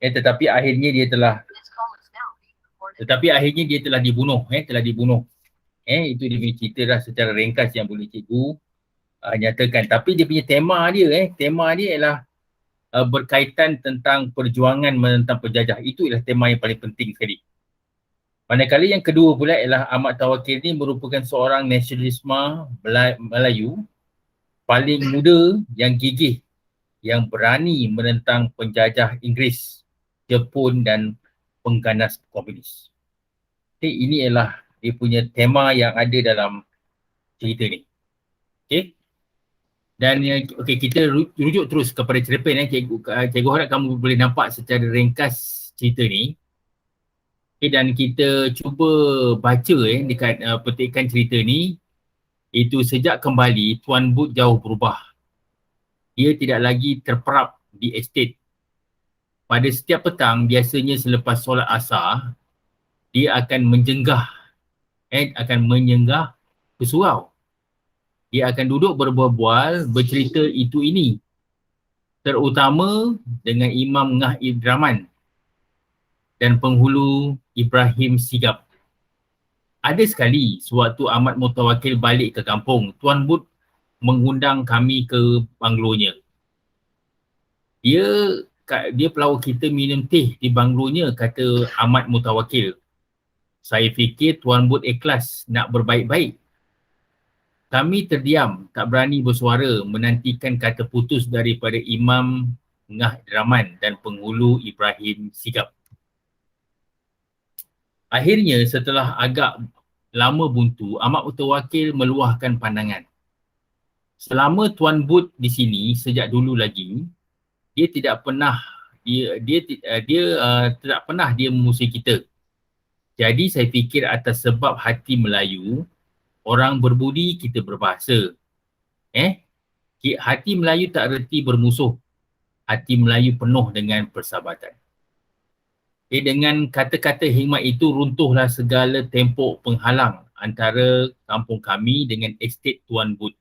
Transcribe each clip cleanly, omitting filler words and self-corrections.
tetapi akhirnya dia telah dibunuh, itu dia punya cerita dah secara ringkas yang boleh cikgu nyatakan. Tapi dia punya tema dia ialah berkaitan tentang perjuangan menentang penjajah. Itu ialah tema yang paling penting sekali. Manakala yang kedua pula ialah Ahmad Tawakil ni merupakan seorang nasionalisme Melayu paling muda yang gigih, yang berani menentang penjajah Inggeris, Jepun dan pengganas komunis. Ini ialah dia punya tema yang ada dalam cerita ni. Okay. Dan kita rujuk terus kepada cerpen. Cikgu harap kamu boleh nampak secara ringkas cerita ni. Dan kita cuba baca dekat petikan cerita ni. Itu sejak kembali Tuan Boot jauh berubah. Dia tidak lagi terperap di estate. Pada setiap petang, biasanya selepas solat asar, dia akan menyenggah ke surau. Dia akan duduk berbual-bual, bercerita itu ini. Terutama dengan Imam Ngah Idraman dan penghulu Ibrahim Sigap. Ada sekali sewaktu Ahmad Mutawakil balik ke kampung, Tuan Boot mengundang kami ke banglonya. Dia pelawak kita minum teh di banglonya, kata Ahmad Mutawakil. Saya fikir Tuan Boot ikhlas nak berbaik-baik. Kami terdiam, tak berani bersuara menantikan kata putus daripada Imam Ngah Idraman dan penghulu Ibrahim Sigap. Akhirnya setelah agak lama buntu, Ahmad Mutawakil meluahkan pandangan. Selama Tuan Boot di sini sejak dulu lagi, dia tidak pernah dia memusuhi kita. Jadi saya fikir atas sebab hati Melayu, orang berbudi kita berbahasa. Hati Melayu tak reti bermusuh. Hati Melayu penuh dengan persahabatan. Dengan kata-kata hikmat itu runtuhlah segala tembok penghalang antara kampung kami dengan estet Tuan Boot.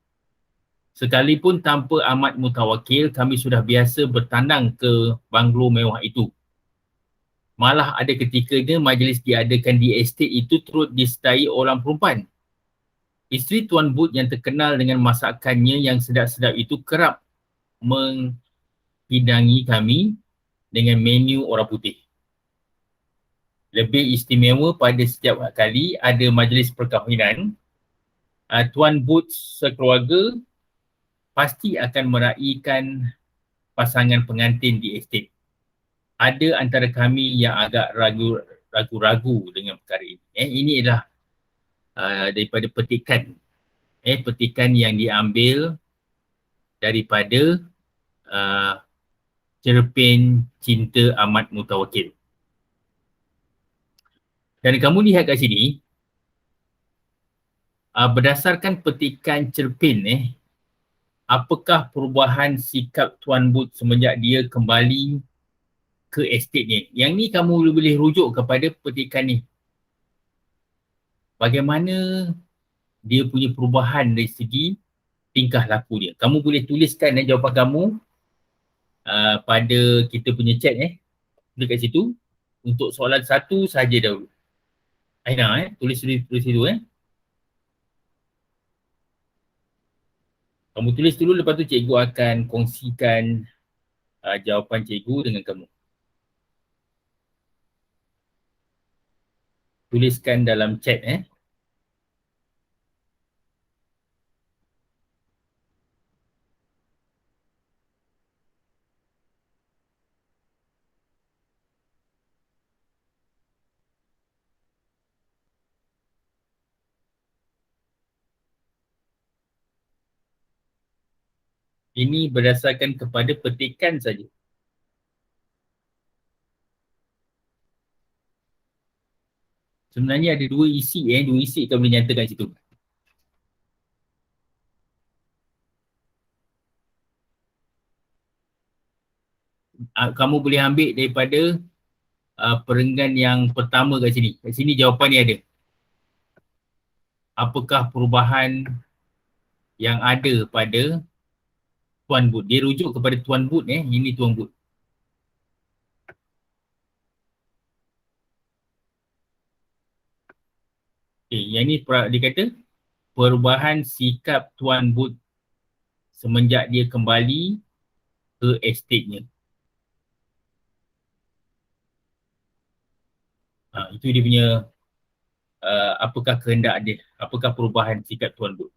Sekalipun tanpa Ahmad Mutawakil, kami sudah biasa bertandang ke banglo mewah itu. Malah ada ketikanya majlis diadakan di estet itu turut disertai orang perempuan. Isteri Tuan Boot yang terkenal dengan masakannya yang sedap-sedap itu kerap menghidangi kami dengan menu orang putih. Lebih istimewa pada setiap kali ada majlis perkahwinan, Tuan Boot sekeluarga pasti akan meraihkan pasangan pengantin di estet. Ada antara kami yang agak ragu-ragu dengan perkara ini. Ini adalah daripada petikan yang diambil daripada cerpen Cinta Ahmad Mutawakil. Dan kamu lihat kat sini, berdasarkan petikan cerpen apakah perubahan sikap Tuan Boot semenjak dia kembali ke estet ni? Yang ni kamu boleh rujuk kepada petikan ni. Bagaimana dia punya perubahan dari segi tingkah laku dia. Kamu boleh tuliskan jawapan kamu pada kita punya chat dekat situ. Untuk soalan 1 saja dahulu. Aina tulis situ Kamu tulis dulu, lepas tu cikgu akan kongsikan jawapan cikgu dengan kamu. Tuliskan dalam chat Ini berdasarkan kepada petikan saja. Sebenarnya ada dua isi kamu boleh nyatakan situ. Kamu boleh ambil daripada perenggan yang pertama kat sini. Kat sini jawapan ni ada. Apakah perubahan yang ada pada Tuan Boot? Dia rujuk kepada Tuan Boot Ini Tuan Boot. yang ni dia kata perubahan sikap Tuan Booth semenjak dia kembali ke estetnya. Itu dia punya apakah kehendak dia, apakah perubahan sikap Tuan Booth.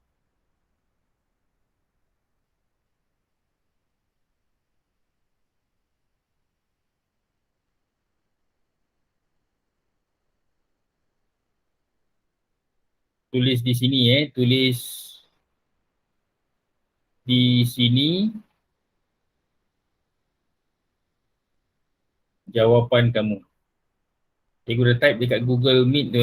Tulis di sini tulis di sini jawapan kamu. Cikgu dah type dekat Google Meet tu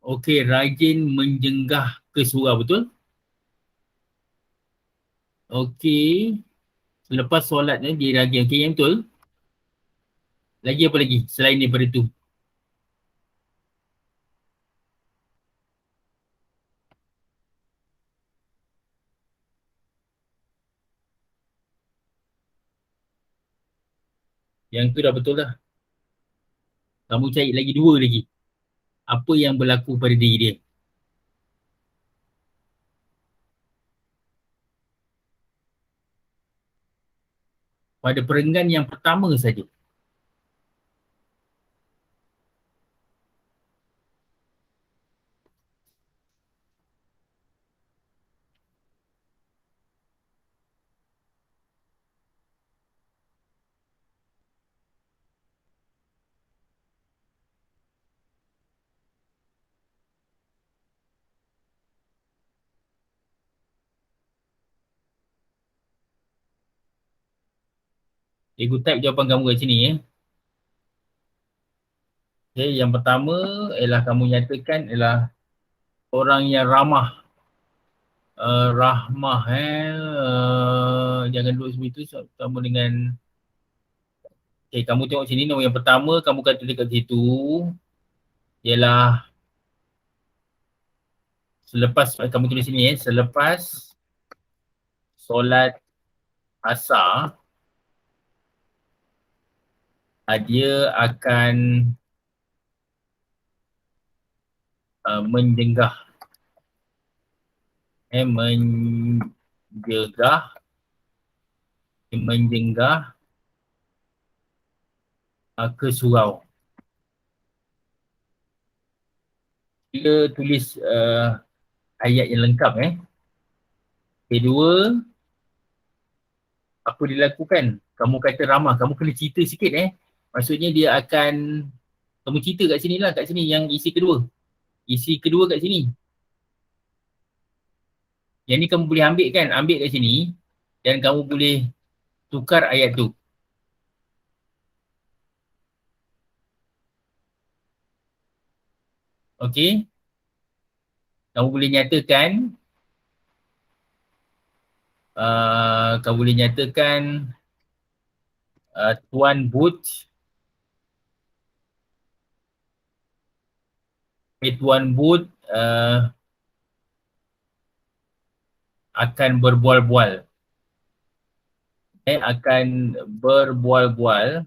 Okey, rajin menjenggah ke surau, betul? Okey. Selepas solat dia rajin. Okey, yang betul. Lagi apa lagi selain daripada tu? Yang tu dah betul dah. Kamu cari lagi 2 lagi. Apa yang berlaku pada diri dia? Pada perenggan yang pertama saja. Cikgu type jawapan kamu kat sini Okey, yang pertama ialah kamu nyatakan ialah orang yang ramah. Rahmah jangan duduk sebegitu sama dengan kamu tengok sini nombor yang pertama kamu kata dekat situ ialah selepas kamu tulis sini selepas solat asar dia akan menjenggah menjenggah ke surau. Kita tulis ayat yang lengkap Kedua, apa dilakukan? Kamu kata ramah, kamu kena cerita sikit Maksudnya dia akan, kamu cerita kat sini lah, kat sini yang isi kedua. Isi kedua kat sini. Yang ni kamu boleh ambil kan, ambil kat sini dan kamu boleh tukar ayat tu. Okey. Kamu boleh nyatakan Tuan Booth akan berbual-bual. Akan berbual-bual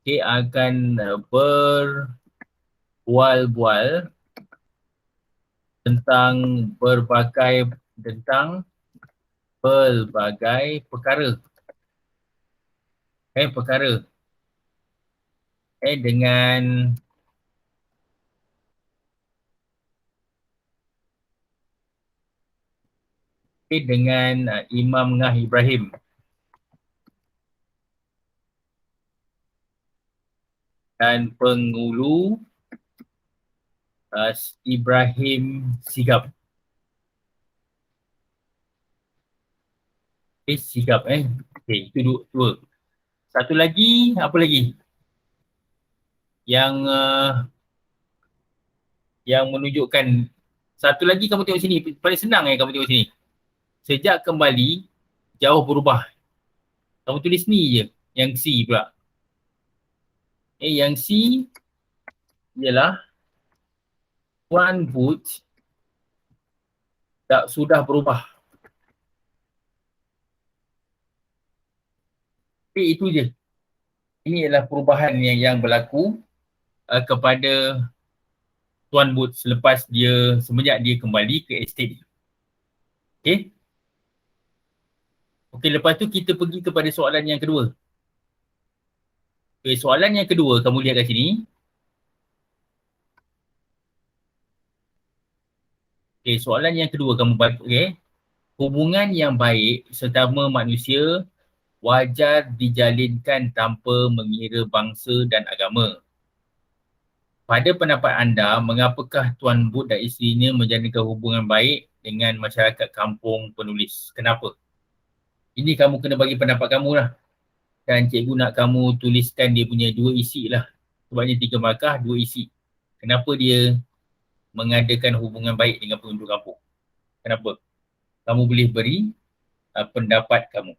akan berbual-bual tentang pelbagai perkara. Perkara. Dengan Imam Ngah Ibrahim. Dan pengulu Ibrahim Sigap. Sigap itu dua. Satu lagi, apa lagi? Yang menunjukkan, satu lagi kamu tengok sini, paling senang kamu tengok sini. Sejak kembali, jauh berubah. Kamu tulis ni je, yang C pula. Yang C ialah Tuan Woods tak sudah berubah. Tapi itu je. Ini adalah perubahan yang berlaku kepada Tuan Woods selepas dia, semenjak dia kembali ke estate dia. Okay? Okay, lepas tu kita pergi kepada soalan yang kedua. Okay, soalan yang kedua, kamu lihat kat sini. Okay, soalan yang kedua kamu baca, okay. Hubungan yang baik sesama manusia wajar dijalinkan tanpa mengira bangsa dan agama. Pada pendapat anda, mengapakah Tuan Bud dan isterinya menjalinkan hubungan baik dengan masyarakat kampung penulis? Kenapa? Ini kamu kena bagi pendapat kamu lah. Dan cikgu nak kamu tuliskan dia punya dua isi lah. Sebabnya 3 markah, 2 isi. Kenapa dia mengadakan hubungan baik dengan penduduk kampung? Kenapa? Kamu boleh beri pendapat kamu.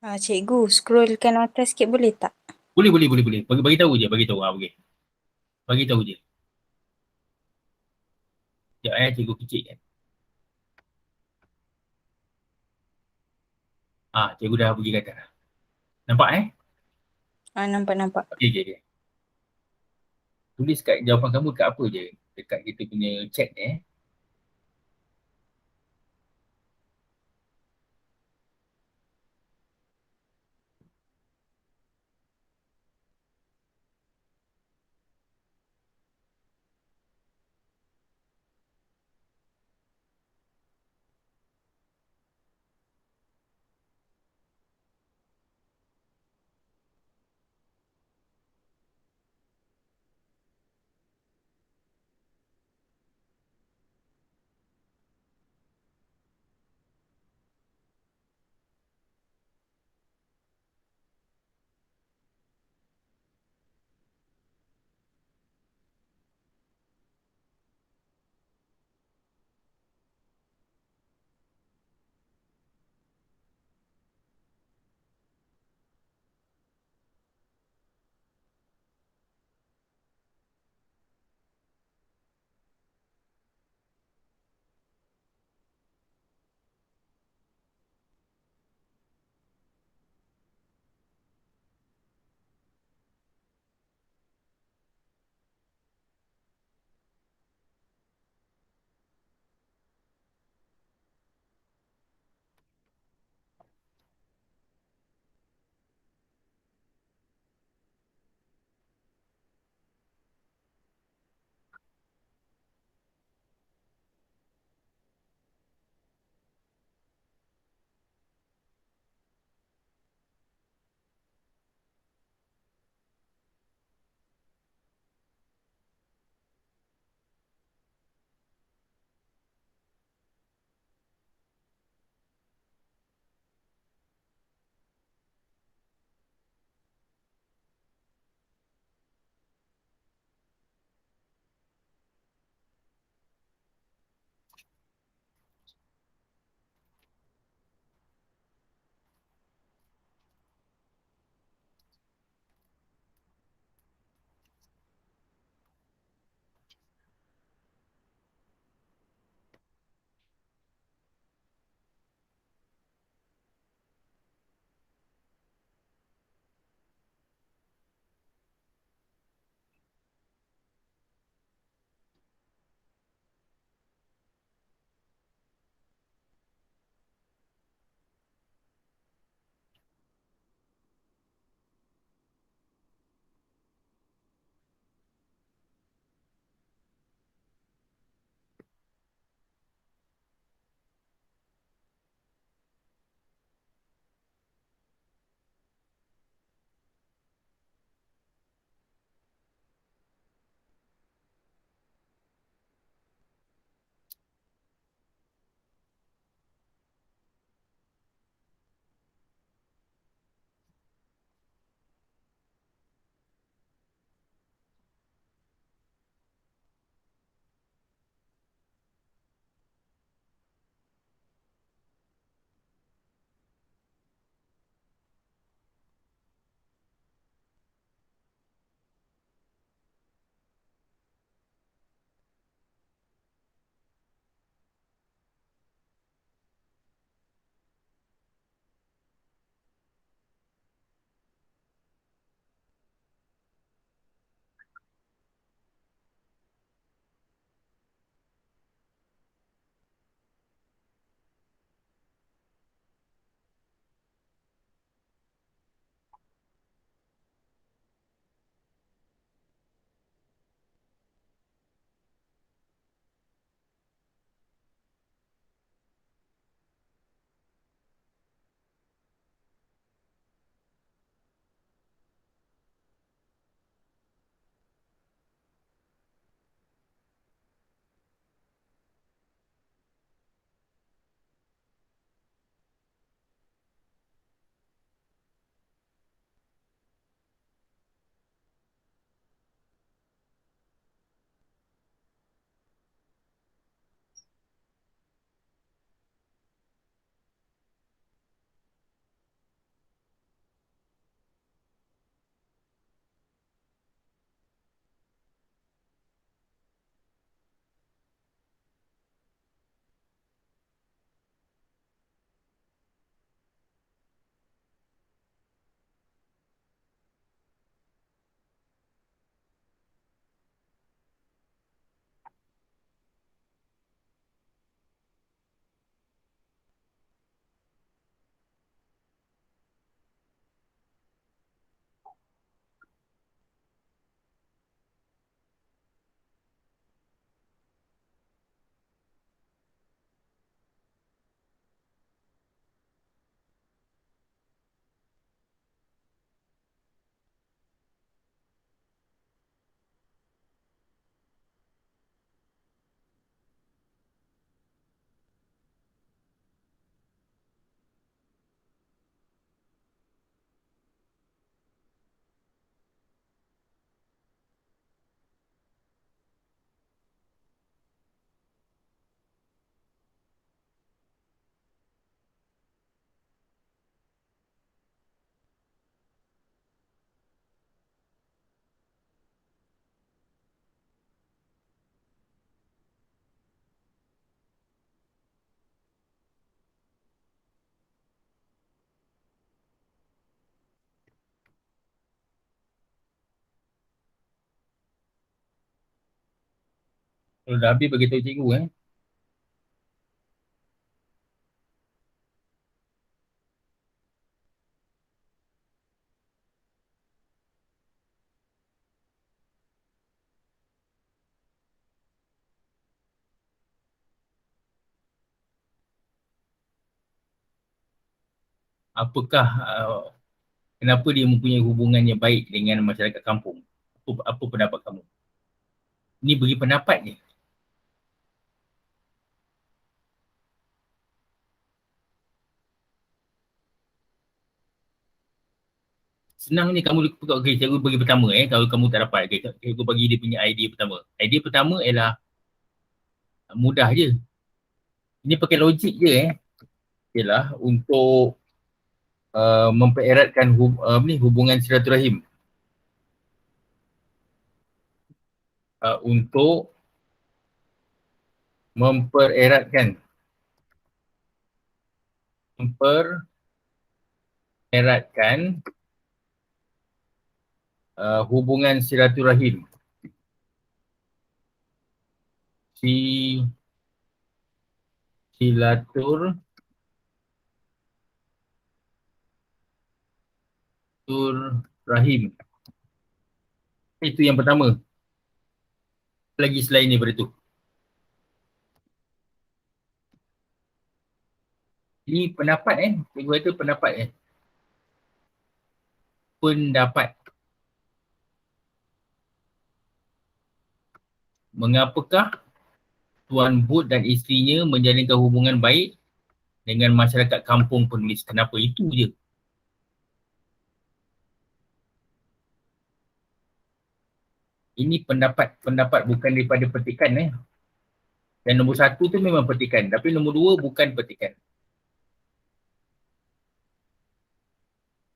Cikgu, scrollkan atas sikit boleh tak? Boleh. Bagi tahu je, bagi tahu. Okey. Bagi tahu je. Sekejap cikgu kecil kan. Cikgu dah pergi kata. Nampak Nampak. Okey. Tulis kat jawapan kamu dekat apa je? Dekat kita punya chat Kalau dah habis bagi tahu cikgu apakah kenapa dia mempunyai hubungan yang baik dengan masyarakat kampung? Apa pendapat kamu? Ini bagi pendapat je. Senang ni kamu, okay, cikgu bagi pertama kalau kamu tak dapat, okay, cikgu bagi dia punya idea pertama. Idea pertama ialah mudah je. Ini pakai logik je ialah untuk mempereratkan hubungan silaturahim. Untuk mempereratkan hubungan silaturahim. Silaturahim. Itu yang pertama. Lagi selain daripada itu. Ini pendapat cikgu kata pendapat pendapat. Mengapakah Tuan Bud dan isterinya menjalinkan hubungan baik dengan masyarakat kampung penulis? Kenapa? Itu je. Ini pendapat bukan daripada petikan Dan nombor satu tu memang petikan. Tapi nombor dua bukan petikan.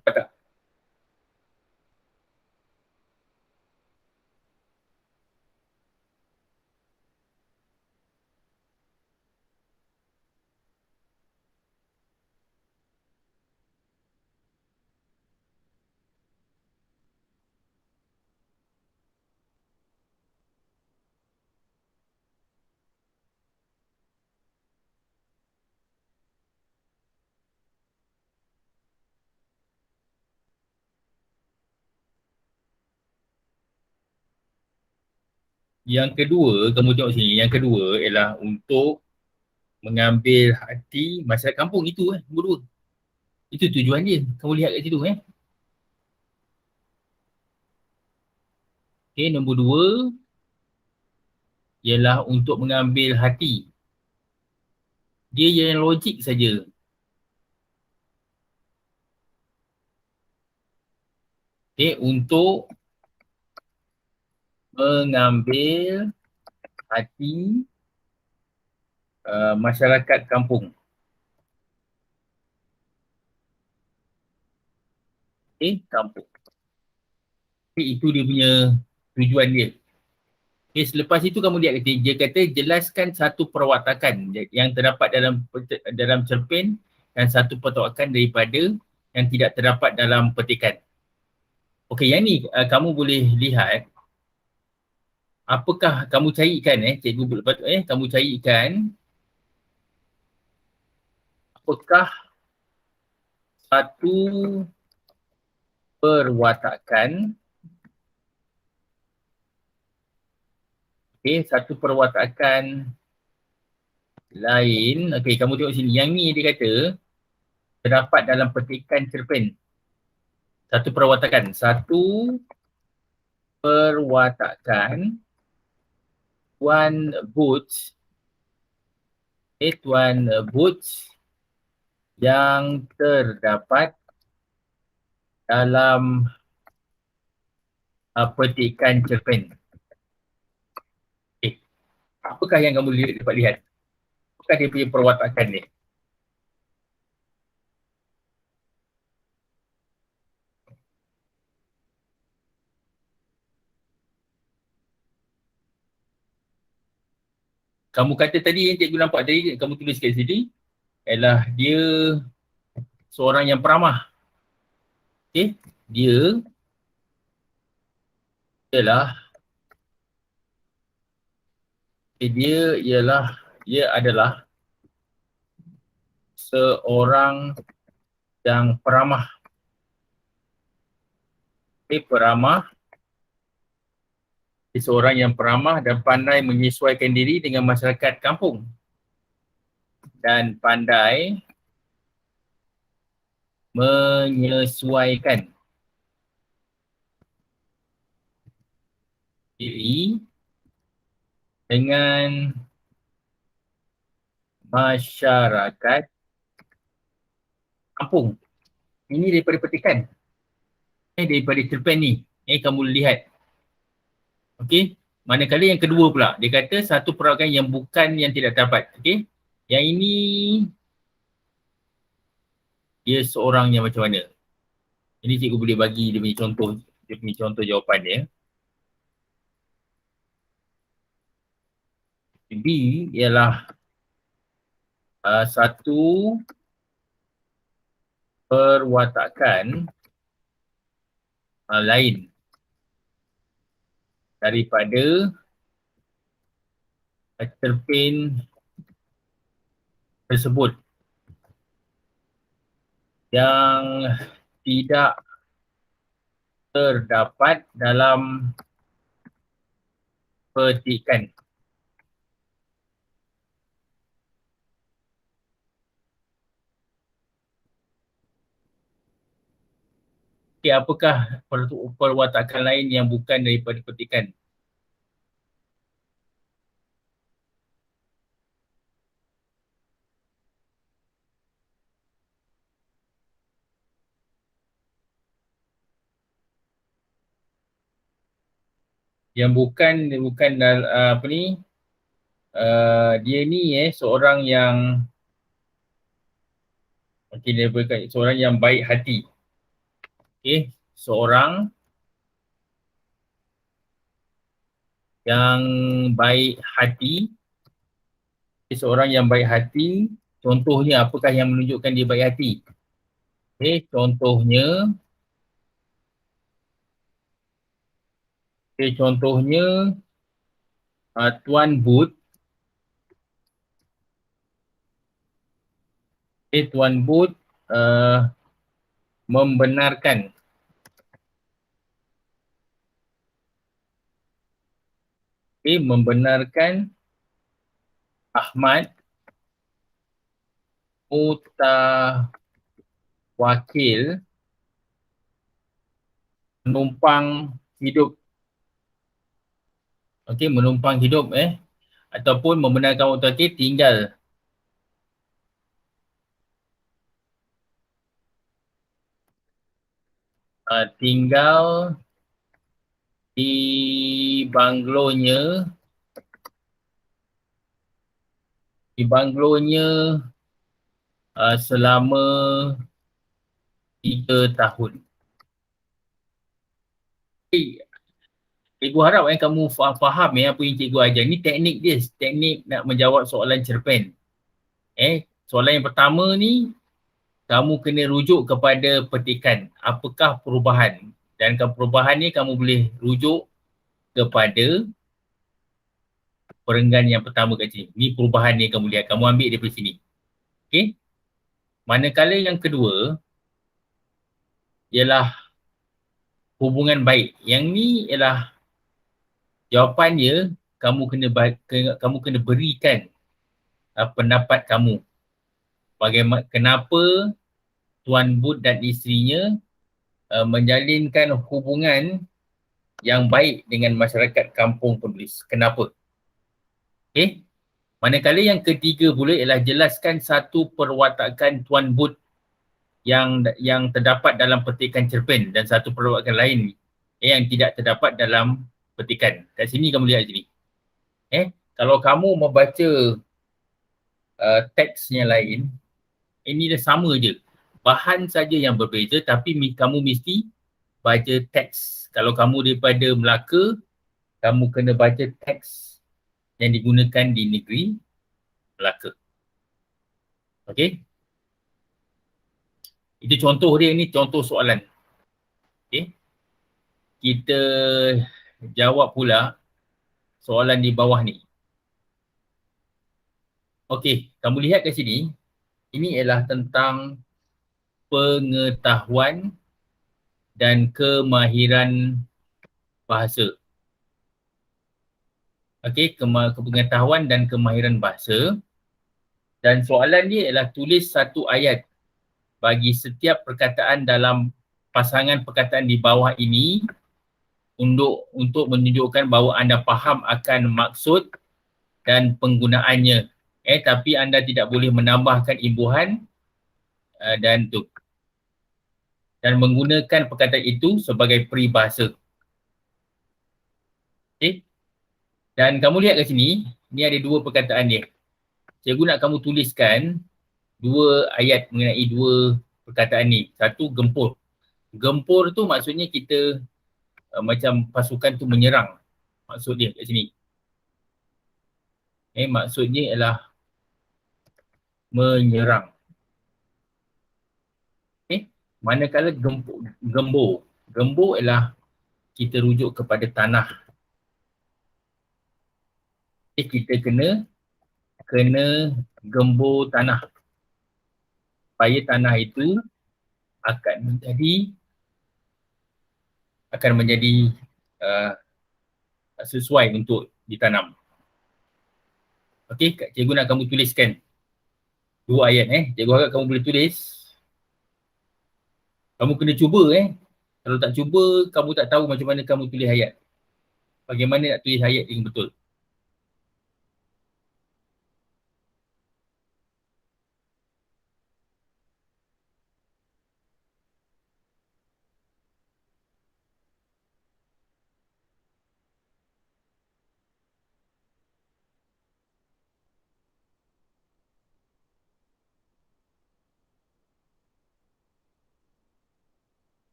Apa tak? Yang kedua, kamu tengok sini. Yang kedua ialah untuk mengambil hati masyarakat kampung. Itu nombor dua. Itu tujuan dia. Kamu lihat kat situ Okay, nombor dua ialah untuk mengambil hati. Dia yang logik saja. Okay, untuk mengambil hati masyarakat kampung. Okay, kampung. Okay, itu dia punya tujuan dia. Okay, selepas itu kamu lihat dia kata jelaskan satu perwatakan yang terdapat dalam cerpen dan satu perwatakan daripada yang tidak terdapat dalam petikan. Okey, yang ni kamu boleh lihat apakah kamu carikan cikgu lepas tu kamu carikan apakah satu perwatakan satu perwatakan lain. Okey, kamu tengok sini. Yang ni dia kata terdapat dalam petikan cerpen. Satu perwatakan. Satu perwatakan Tuan Butch Tuan Butch yang terdapat dalam petikan cerpen. Apakah yang kamu dapat lihat? Apakah dia punya perwatakan ni? Kamu kata tadi yang cikgu nampak tadi, kamu tulis kat sini, ialah dia seorang yang peramah. Okay? Dia ialah Dia adalah seorang yang peramah. Peramah. Dia seorang yang peramah dan pandai menyesuaikan diri dengan masyarakat kampung. Dan pandai menyesuaikan diri dengan masyarakat kampung. Ini daripada petikan. Daripada cerpen ni. Kamu lihat. Okey. Manakala yang kedua pula. Dia kata satu peragam yang bukan yang tidak dapat. Okey. Yang ini dia seorang yang macam mana? Ini cikgu boleh bagi dia punya contoh jawapan dia. B ialah satu perwatakan lain daripada cerpen tersebut yang tidak terdapat dalam petikan. Okay, apakah perwatakan lain yang bukan daripada petikan? Yang bukan apa ni? Dia ni seorang yang seorang yang baik hati. Seorang yang baik hati. Seorang yang baik hati. Contohnya apakah yang menunjukkan dia baik hati? Contohnya Tuan Bud. Tuan Bud membenarkan Ahmad Mutawakil menumpang hidup. Menumpang hidup ataupun membenarkan Mutawakil tinggal di banglonya selama 3 tahun. Cikgu harap kamu faham apa yang cikgu ajar. Ni teknik dia, teknik nak menjawab soalan cerpen. Soalan yang pertama ni kamu kena rujuk kepada petikan. Apakah perubahan? Dan perubahan ni kamu boleh rujuk kepada perenggan yang pertama kat sini. Ni perubahan ni kamu lihat. Kamu ambil daripada sini. Okey. Manakala yang kedua ialah hubungan baik. Yang ni ialah jawapan dia kamu kena berikan pendapat kamu. Bagaimana, kenapa Tuan Bud dan isterinya menjalinkan hubungan yang baik dengan masyarakat kampung penulis. Kenapa? Okey. Manakala yang ketiga pula ialah jelaskan satu perwatakan Tuan Bud yang terdapat dalam petikan cerpen dan satu perwatakan lain yang tidak terdapat dalam petikan. Kat sini kamu lihat sini. Kalau kamu membaca teks yang lain, ini dah sama je. Bahan saja yang berbeza tapi kamu mesti baca teks. Kalau kamu daripada Melaka, kamu kena baca teks yang digunakan di negeri Melaka. Okey? Itu contoh dia ni, contoh soalan. Okey? Kita jawab pula soalan di bawah ni. Okey, kamu lihat kat sini, ini ialah tentang pengetahuan dan kemahiran bahasa. Okey, pengetahuan dan kemahiran bahasa. Dan soalan ni ialah tulis satu ayat bagi setiap perkataan dalam pasangan perkataan di bawah ini untuk menunjukkan bahawa anda faham akan maksud dan penggunaannya. Tapi anda tidak boleh menambahkan imbuhan dan tu. Dan menggunakan perkataan itu sebagai peribahasa. Okey. Dan kamu lihat kat sini, ni ada dua perkataan dia. Cikgu nak kamu tuliskan dua ayat mengenai dua perkataan ni. Satu, gempur. Gempur tu maksudnya kita macam pasukan tu menyerang. Maksud dia kat sini. Maksudnya ialah menyerang. Manakala gembur. Gembur ialah kita rujuk kepada tanah. Kita kena gembur tanah. Supaya tanah itu akan menjadi uh, sesuai untuk ditanam. Okey, cikgu nak kamu tuliskan dua ayat. Cikgu harap kamu boleh tulis. Kamu kena cuba. Kalau tak cuba, kamu tak tahu macam mana kamu tulis ayat. Bagaimana nak tulis ayat yang betul.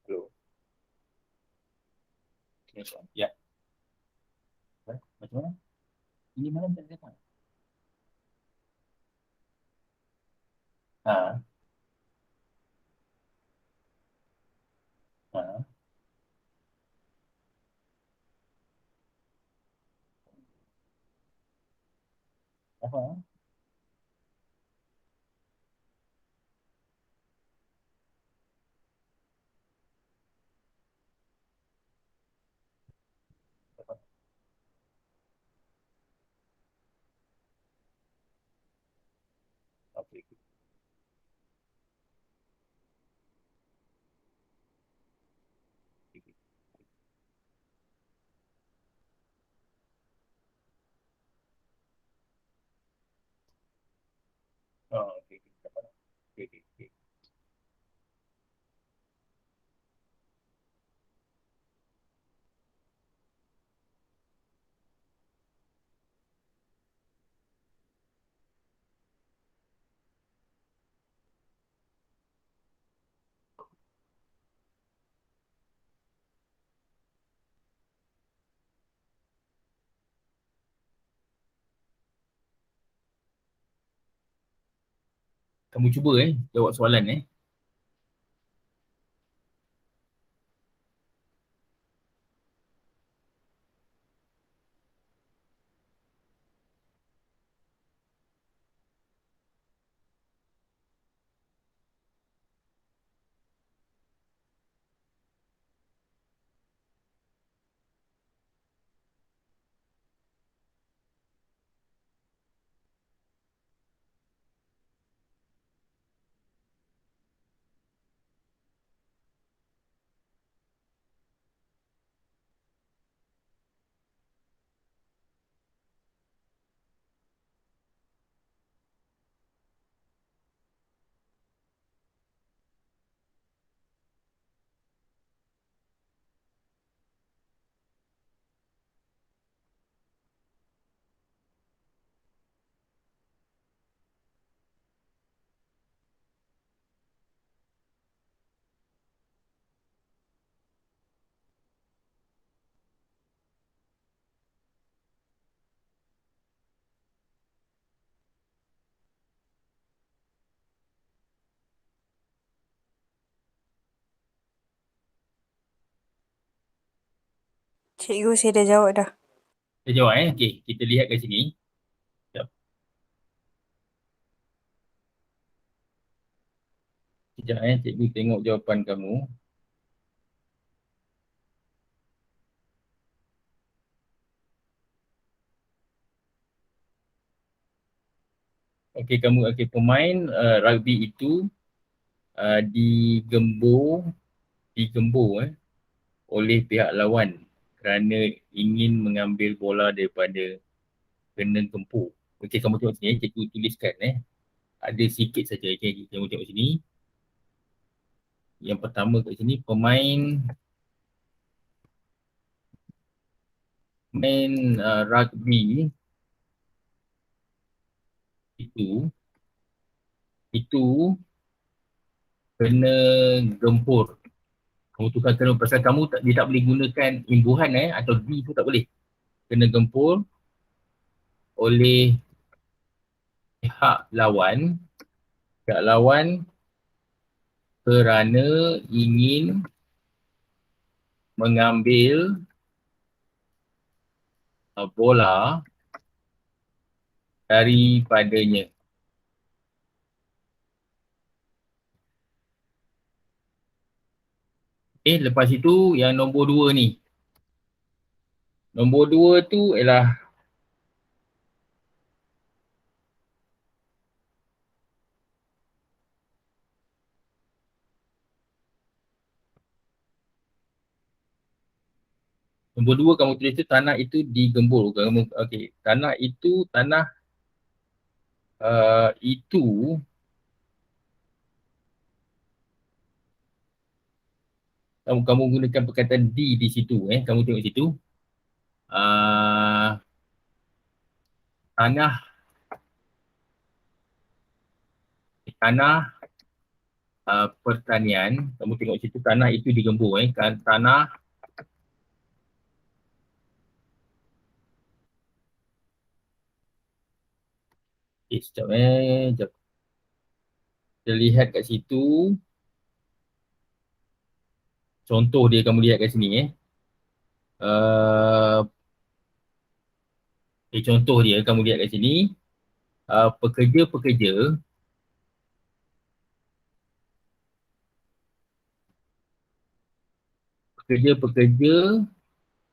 Hello. Ya. Macam mana? Ini malam tak datang. Ha. Ha. Apa? Okey. Oh, okey. Okey. Okey. Kamu cuba jawab soalan Cikgu, saya dah jawab dah. Saya jawab Okey, kita lihat kat sini. Sekejap. Sekejap cikgu tengok jawapan kamu. Okey, kamu pemain rugby itu digembur oleh pihak lawan kerana ingin mengambil bola daripada kena gempur. Okey, kamu tengok sini, cikgu tuliskan ada sikit saja. Okey, kamu tengok sini. Yang pertama kat sini, pemain rugby itu kena gempur. Kamu tukar pasal kamu dia tak boleh gunakan imbuhan atau D tu tak boleh. Kena gempur oleh pihak lawan kerana ingin mengambil bola daripadanya. Lepas itu yang nombor 2 ni. Nombor 2 tu ialah nombor 2 kamu tulis tu tanah itu digembur. Okey, tanah itu itu kamu gunakan perkataan D di situ kamu tengok situ. Tanah pertanian, kamu tengok situ tanah itu digembur tanah sekejap sekejap. Kita lihat kat situ contoh dia, kamu lihat kat sini contoh dia kamu lihat kat sini. Pekerja-pekerja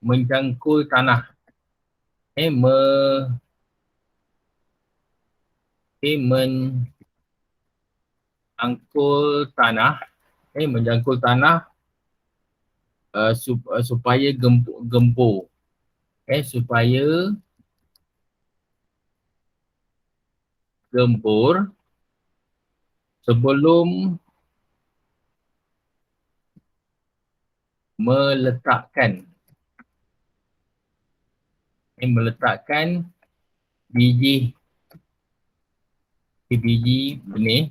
menjangkul tanah menjangkul tanah supaya gempur supaya gempur sebelum meletakkan biji benih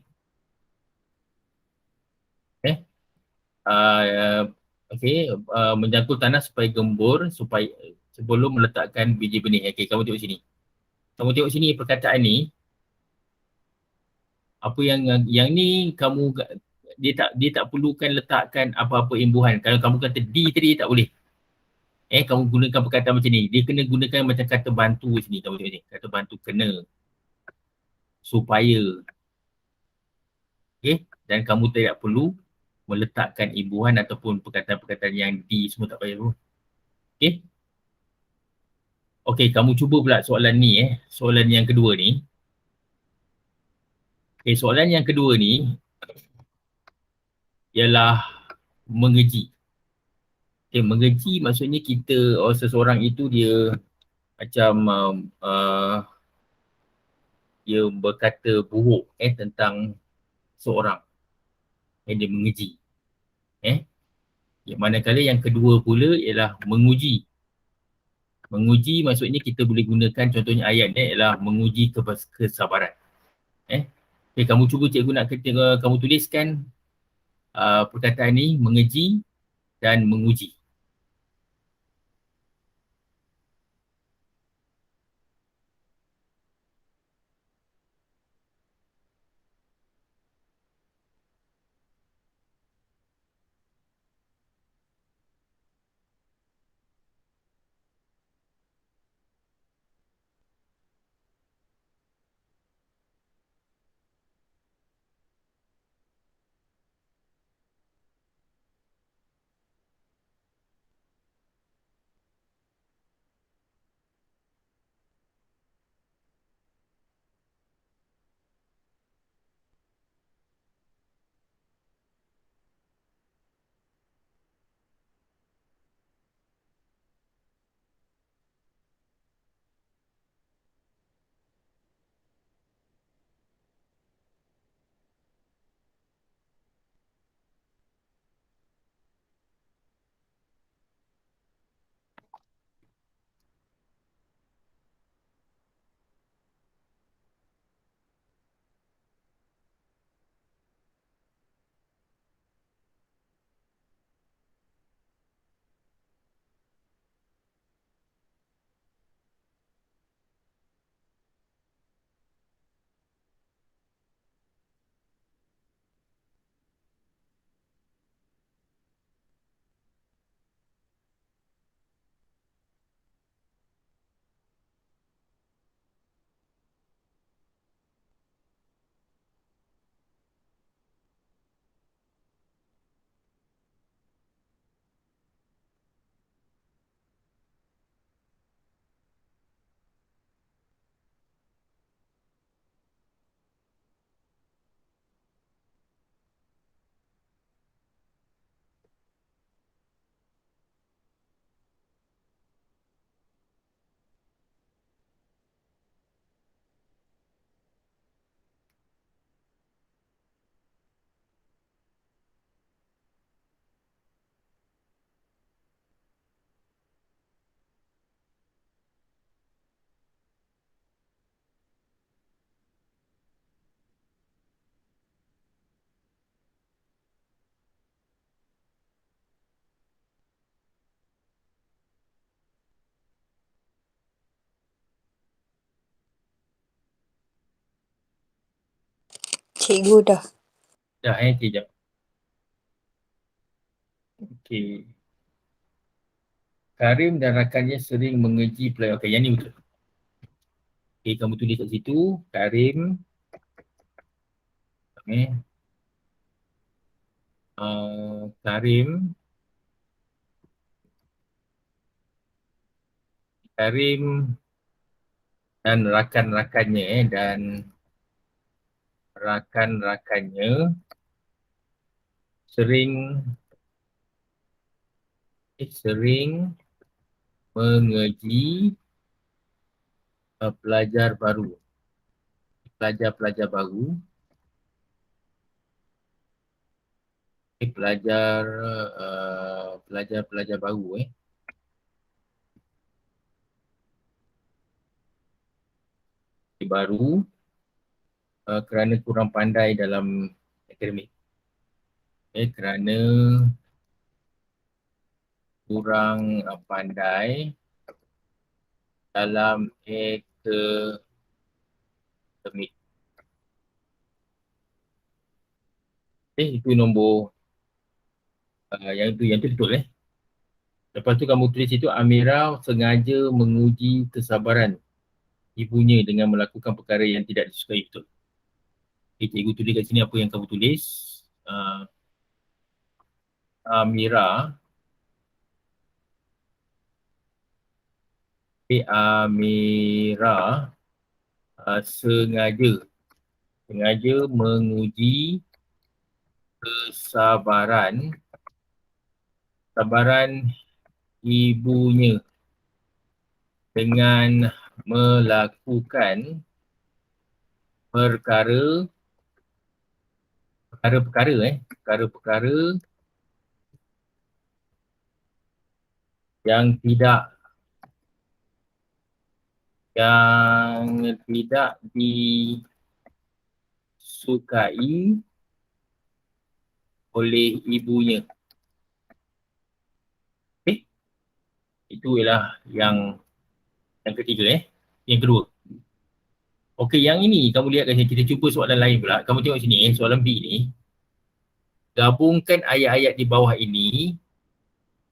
menjangkul tanah supaya gembur sebelum meletakkan biji benih. Okey, kamu tengok sini. Kamu tengok sini perkataan ni. Apa yang ni kamu dia tak perlukan letakkan apa-apa imbuhan. Kalau kamu kata D tadi tak boleh. Kamu gunakan perkataan macam ni. Dia kena gunakan macam kata bantu sini. Kamu tengok ni. Kata bantu kena. Supaya. Dan kamu tidak perlu meletakkan imbuhan ataupun perkataan-perkataan yang D semua tak payah. Okey, kamu cuba pula soalan ni soalan yang kedua ni. Soalan yang kedua ni ialah mengeji. Mengeji maksudnya seseorang itu dia macam dia berkata buruk tentang seorang. Dia mengeji. Manakala yang kedua pula ialah menguji. Menguji maksudnya kita boleh gunakan contohnya ayat ialah menguji kesabaran. Kamu cuba cikgu nak kamu tuliskan perkataan ni mengeji dan menguji. Cikgu dah. Dah kejap. Okey. Karim dan rakannya sering mengeji pelajar. Okey, yang ni betul. Okey, kamu tulis kat situ. Karim. Okay. Karim. Karim dan rakan-rakannya dan rakan-rakannya sering mengeji pelajar baru. Pelajar-pelajar baru. Pelajar-pelajar baru baru kerana kurang pandai dalam akademik. Kerana kurang pandai dalam akademik. Itu nombor yang tu betul Lepas tu kamu tulis itu Amira sengaja menguji kesabaran ibunya dengan melakukan perkara yang tidak disukai, betul. Okay, cikgu tulis kat sini apa yang kamu tulis. Amira sengaja menguji kesabaran ibunya dengan melakukan perkara-perkara yang tidak disukai oleh ibunya. Itu ialah yang ketiga Yang kedua. Okey, yang ini kamu lihat kat sini. Kita cuba soalan lain pula. Kamu tengok sini soalan B ni. Gabungkan ayat-ayat di bawah ini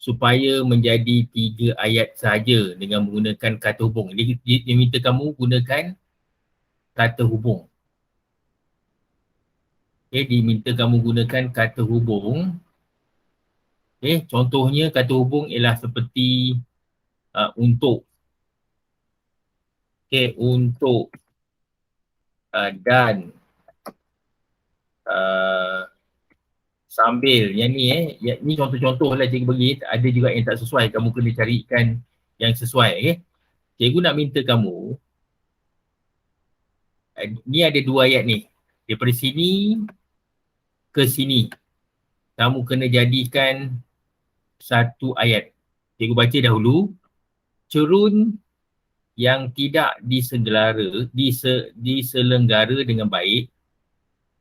supaya menjadi 3 ayat saja dengan menggunakan kata hubung. Dia minta kamu gunakan kata hubung. Diminta kamu gunakan kata hubung. Contohnya kata hubung ialah seperti untuk. Untuk dan sambil. Yang ni ni contoh-contoh lah cikgu bagi. Ada juga yang tak sesuai. Kamu kena carikan yang sesuai. Cikgu nak minta kamu. Ni ada 2 ayat ni. Daripada sini ke sini. Kamu kena jadikan 1 ayat. Cikgu baca dahulu. Cerun yang tidak diselenggara dengan baik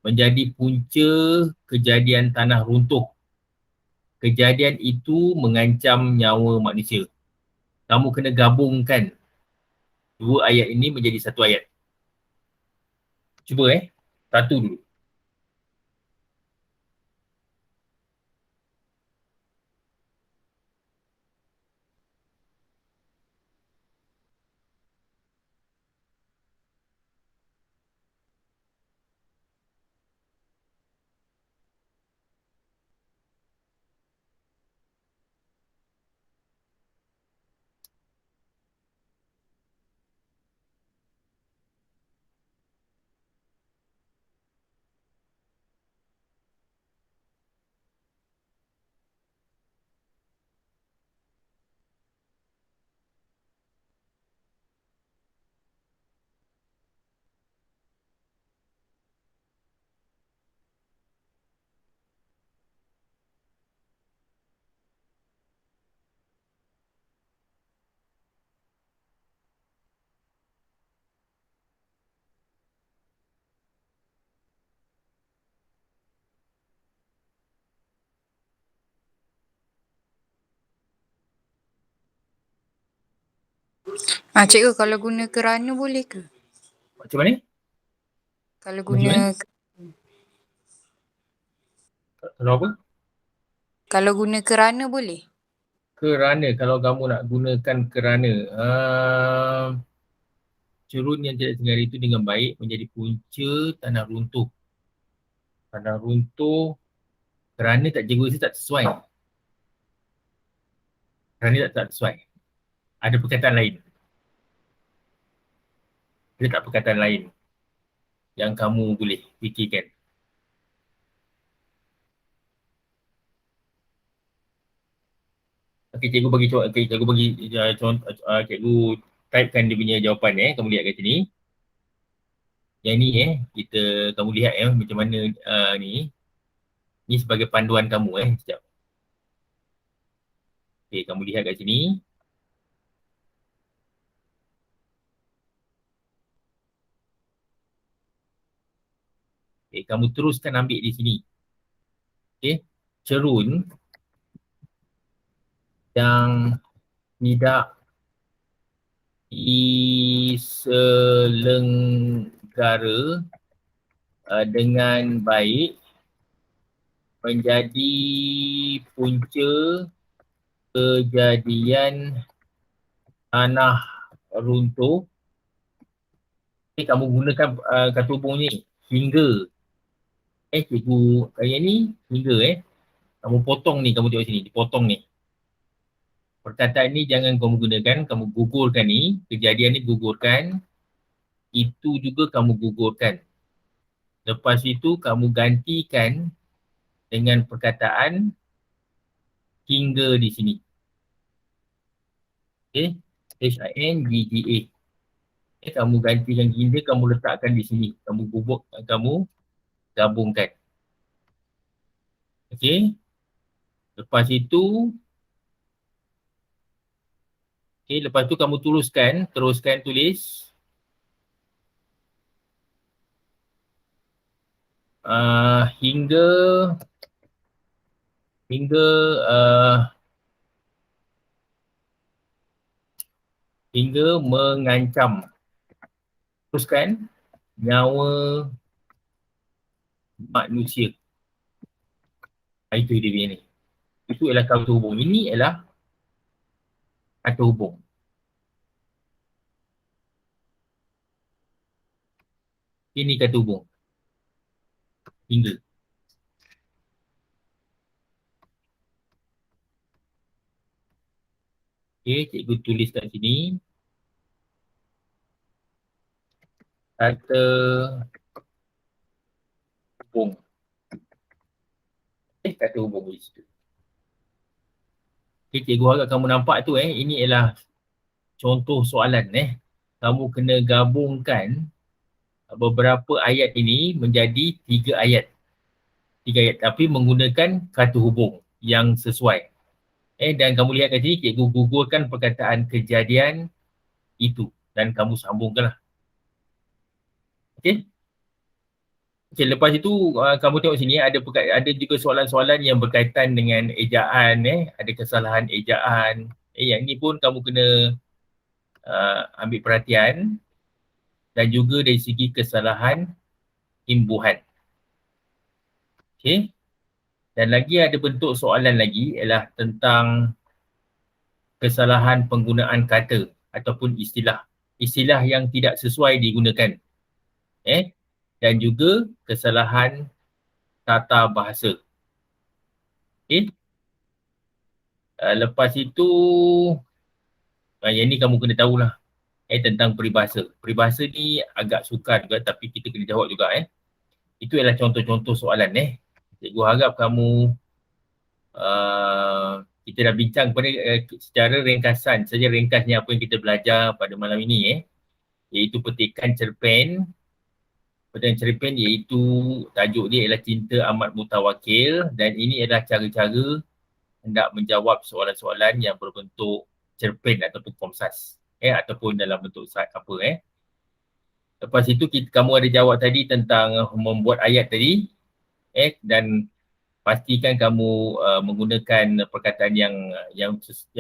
menjadi punca kejadian tanah runtuh. Kejadian itu mengancam nyawa manusia. Kamu kena gabungkan 2 ayat ini menjadi 1 ayat. Cuba satu dulu. Cikgu kalau guna kerana boleh ke? Macam mana? Kalau Macam mana? guna Kalau apa? Kalau guna kerana boleh? Kerana, kalau kamu nak gunakan kerana, cerun yang tidak disengaja itu dengan baik menjadi punca tanah runtuh. Tanah runtuh kerana tak cikgu rasa tak sesuai. Kerana tak sesuai. Ada perkataan lain. Ada tak perkataan lain yang kamu boleh fikirkan? Okey, cikgu bagi contoh, cikgu bagi contoh, cikgu typekan dia punya jawapan kamu lihat kat sini. Yang ni kita kamu lihat macam mana ni. Ni sebagai panduan kamu sekejap. Okey, kamu lihat kat sini. Okey, kamu teruskan ambil di sini. Okey, cerun yang tidak diselenggara dengan baik menjadi punca kejadian tanah runtuh. Okay, kamu gunakan kata hubung ni hingga. Cikgu kaya ni hingga kamu potong ni, kamu tengok sini, dipotong ni. Perkataan ni jangan kamu gunakan, kamu gugurkan ni, kejadian ni gugurkan. Itu juga kamu gugurkan. Lepas itu kamu gantikan dengan perkataan hingga di sini. Okay, H-I-N-G-G-A. Kamu gantikan hingga, kamu letakkan di sini. Kamu gabungkan. Okay. Lepas itu, lepas tu kamu teruskan tulis hingga mengancam. Teruskan nyawa manusia. Itu dia ni. Itu ialah kata hubung. Ini ialah kata hubung. Ini kata hubung. Hingga. Okay, cikgu tulis kat sini. Kata hubung. Kata hubung di situ. Okay, cikgu harap kamu nampak tu ini ialah contoh soalan Kamu kena gabungkan beberapa ayat ini menjadi 3 ayat. 3 ayat tapi menggunakan kata hubung yang sesuai. Dan kamu lihat kat sini, cikgu gugurkan perkataan kejadian itu dan kamu sambungkanlah. Okey? Okey, lepas itu kamu tengok sini ada juga soalan-soalan yang berkaitan dengan ejaan ada kesalahan ejaan. Yang ni pun kamu kena ambil perhatian dan juga dari segi kesalahan imbuhan. Okey. Dan lagi ada bentuk soalan lagi ialah tentang kesalahan penggunaan kata ataupun istilah. Istilah yang tidak sesuai digunakan. Dan juga kesalahan tata bahasa. Okey. Lepas itu yang ni kamu kena tahulah tentang peribahasa. Peribahasa ni agak sukar juga tapi kita kena jawab juga Itu ialah contoh-contoh soalan Cikgu harap kamu kita dah bincang pada secara ringkasan saja ringkasnya apa yang kita belajar pada malam ini iaitu petikan cerpen. Petikan cerpen iaitu tajuk dia ialah Cinta Amat Mutawakil dan ini adalah cara-cara hendak menjawab soalan-soalan yang berbentuk cerpen ataupun komsas ataupun dalam bentuk apa Lepas itu kamu ada jawab tadi tentang membuat ayat tadi dan pastikan kamu menggunakan perkataan yang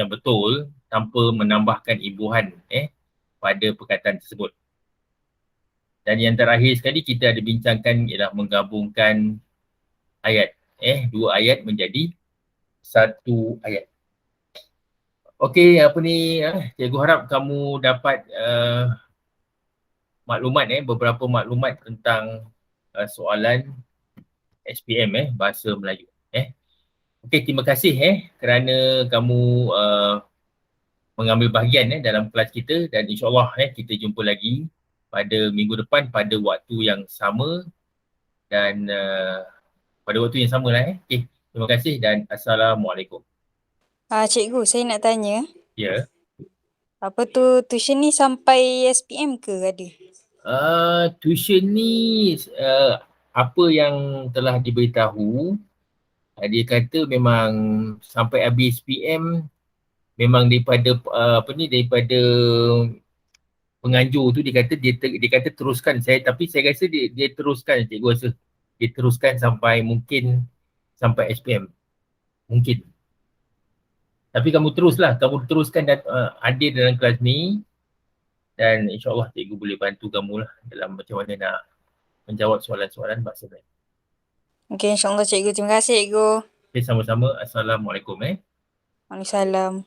betul tanpa menambahkan imbuhan pada perkataan tersebut. Dan yang terakhir sekali kita ada bincangkan ialah menggabungkan ayat. Dua ayat menjadi satu ayat. Okey, apa ni, cikgu harap kamu dapat maklumat, beberapa maklumat tentang soalan SPM, Bahasa Melayu. Okey, terima kasih kerana kamu mengambil bahagian dalam kelas kita, dan insyaAllah kita jumpa lagi pada minggu depan pada waktu yang sama dan pada waktu yang sama lah. Okey, terima kasih dan Assalamualaikum. Cikgu, saya nak tanya. Ya. Apa tu, tuition ni sampai SPM ke ada? Tuition ni apa yang telah diberitahu, dia kata memang sampai habis PM, memang daripada daripada penganjur tu dia kata teruskan saya, tapi saya rasa dia teruskan, cikgu rasa dia teruskan sampai mungkin sampai SPM mungkin. Tapi kamu teruskan dan hadir dalam kelas ni, dan insyaAllah cikgu boleh bantu kamu lah dalam macam mana nak menjawab soalan-soalan bahasa Melayu. Okey, insyaAllah cikgu. Terima kasih cikgu. Okay, sama-sama. Assalamualaikum. Waalaikumsalam.